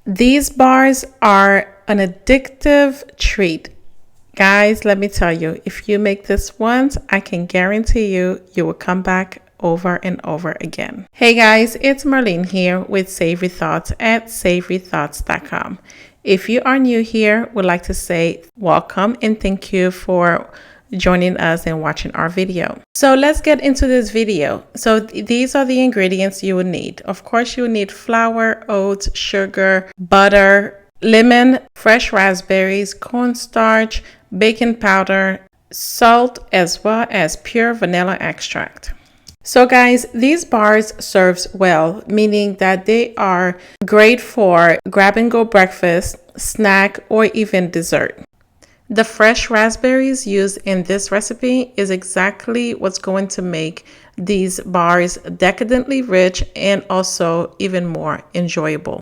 These bars are an addictive treat. Guys, let me tell you, if you make this once, I can guarantee you will come back over and over again. Hey guys, it's Marlene here with Savory Thoughts at savorythoughts.com. If you are new here, would like to say welcome and thank you for joining us and watching our video. So let's get into this video. So these are the ingredients you will need. Of course, you will need flour, oats, sugar, butter, lemon, fresh raspberries, cornstarch, baking powder, salt, as well as pure vanilla extract. So guys, these bars serves well, meaning that they are great for grab and go breakfast, snack, or even dessert. The fresh raspberries used in this recipe is exactly what's going to make these bars decadently rich and also even more enjoyable.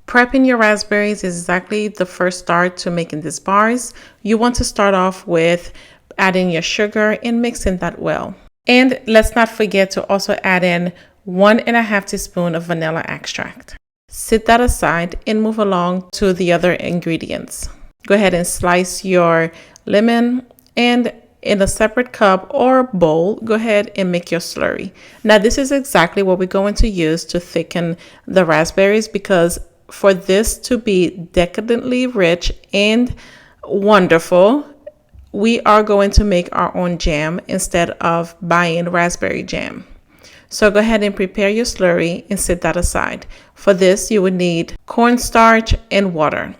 Prepping your raspberries is exactly the first start to making these bars. You want to start off with adding your sugar and mixing that well. And let's not forget to also add in 1.5 teaspoons of vanilla extract. Set that aside and move along to the other ingredients. Go ahead and slice your lemon, and in a separate cup or bowl, go ahead and make your slurry. Now this is exactly what we're going to use to thicken the raspberries, because for this to be decadently rich and wonderful, we are going to make our own jam instead of buying raspberry jam. So go ahead and prepare your slurry and set that aside. For this, you would need cornstarch and water.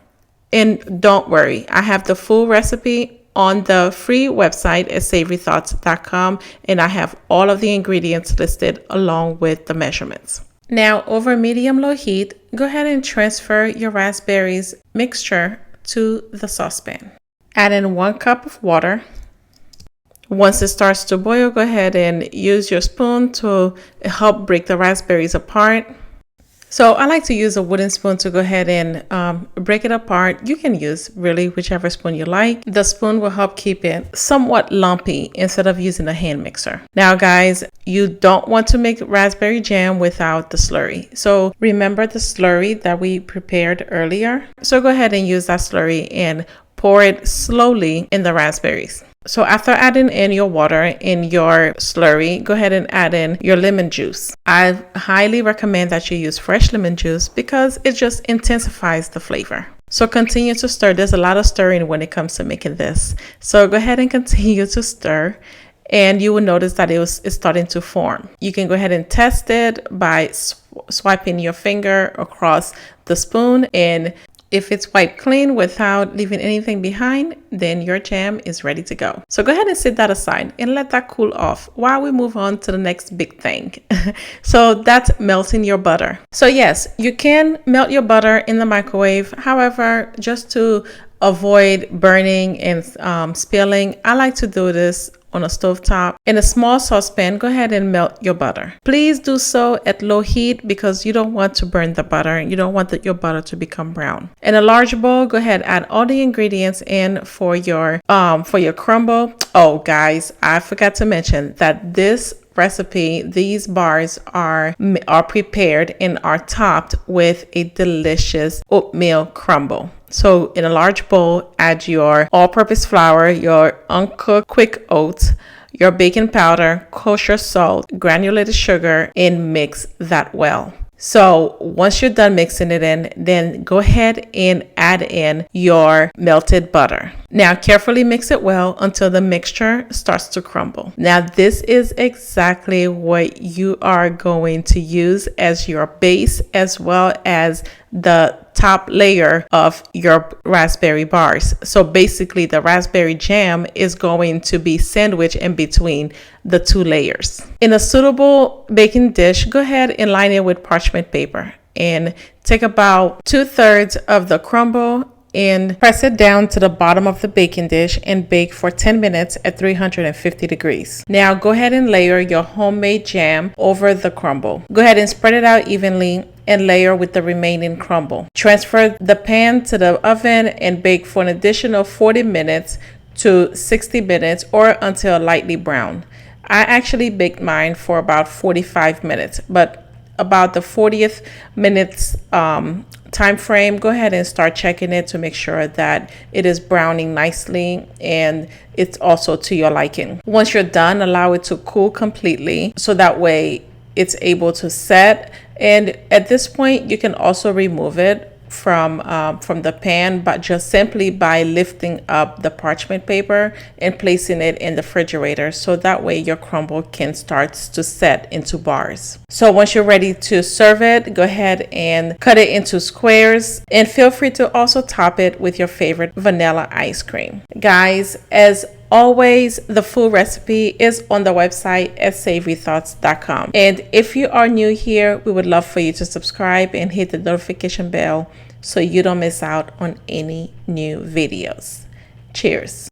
And don't worry, I have the full recipe on the free website at savorythoughts.com, and I have all of the ingredients listed along with the measurements. Now, over medium-low heat, go ahead and transfer your raspberries mixture to the saucepan. Add in 1 cup of water. Once it starts to boil, go ahead and use your spoon to help break the raspberries apart. So I like to use a wooden spoon to go ahead and break it apart. You can use really whichever spoon you like. The spoon will help keep it somewhat lumpy instead of using a hand mixer. Now guys, you don't want to make raspberry jam without the slurry. So remember the slurry that we prepared earlier. So go ahead and use that slurry and pour it slowly in the raspberries. So after adding in your water in your slurry, go ahead and add in your lemon juice. I highly recommend that you use fresh lemon juice because it just intensifies the flavor. So continue to stir. There's a lot of stirring when it comes to making this. So go ahead and continue to stir, and you will notice that it's starting to form. You can go ahead and test it by swiping your finger across the spoon, and if it's wiped clean without leaving anything behind, then your jam is ready to go. So go ahead and set that aside and let that cool off while we move on to the next big thing. So that's melting your butter. So yes, you can melt your butter in the microwave. However, just to avoid burning and spilling, I like to do this on a stovetop. In a small saucepan, go ahead and melt your butter. Please do so at low heat because you don't want to burn the butter. You don't want your butter to become brown. In a large bowl, go ahead, add all the ingredients in for your crumble. Oh guys, I forgot to mention that this recipe, these bars are prepared and are topped with a delicious oatmeal crumble. So in a large bowl, add your all-purpose flour, your uncooked quick oats, your baking powder, kosher salt, granulated sugar, and mix that well. So once you're done mixing it in, then go ahead and add in your melted butter. Now carefully mix it well until the mixture starts to crumble. Now this is exactly what you are going to use as your base, as well as the top layer of your raspberry bars. So basically the raspberry jam is going to be sandwiched in between the 2 layers. In a suitable baking dish, go ahead and line it with parchment paper and take about 2/3 of the crumble and press it down to the bottom of the baking dish and bake for 10 minutes at 350 degrees. Now go ahead and layer your homemade jam over the crumble. Go ahead and spread it out evenly and layer with the remaining crumble. Transfer the pan to the oven and bake for an additional 40 minutes to 60 minutes or until lightly brown. I actually baked mine for about 45 minutes, but about the 40th minutes time frame, go ahead and start checking it to make sure that it is browning nicely and it's also to your liking. Once you're done, allow it to cool completely so that way it's able to set. And at this point, you can also remove it from the pan, but just simply by lifting up the parchment paper and placing it in the refrigerator, so that way your crumble can start to set into bars. So once you're ready to serve it, go ahead and cut it into squares, and feel free to also top it with your favorite vanilla ice cream. Guys, as always, the full recipe is on the website at savorythoughts.com. And if you are new here, we would love for you to subscribe and hit the notification bell so you don't miss out on any new videos. Cheers.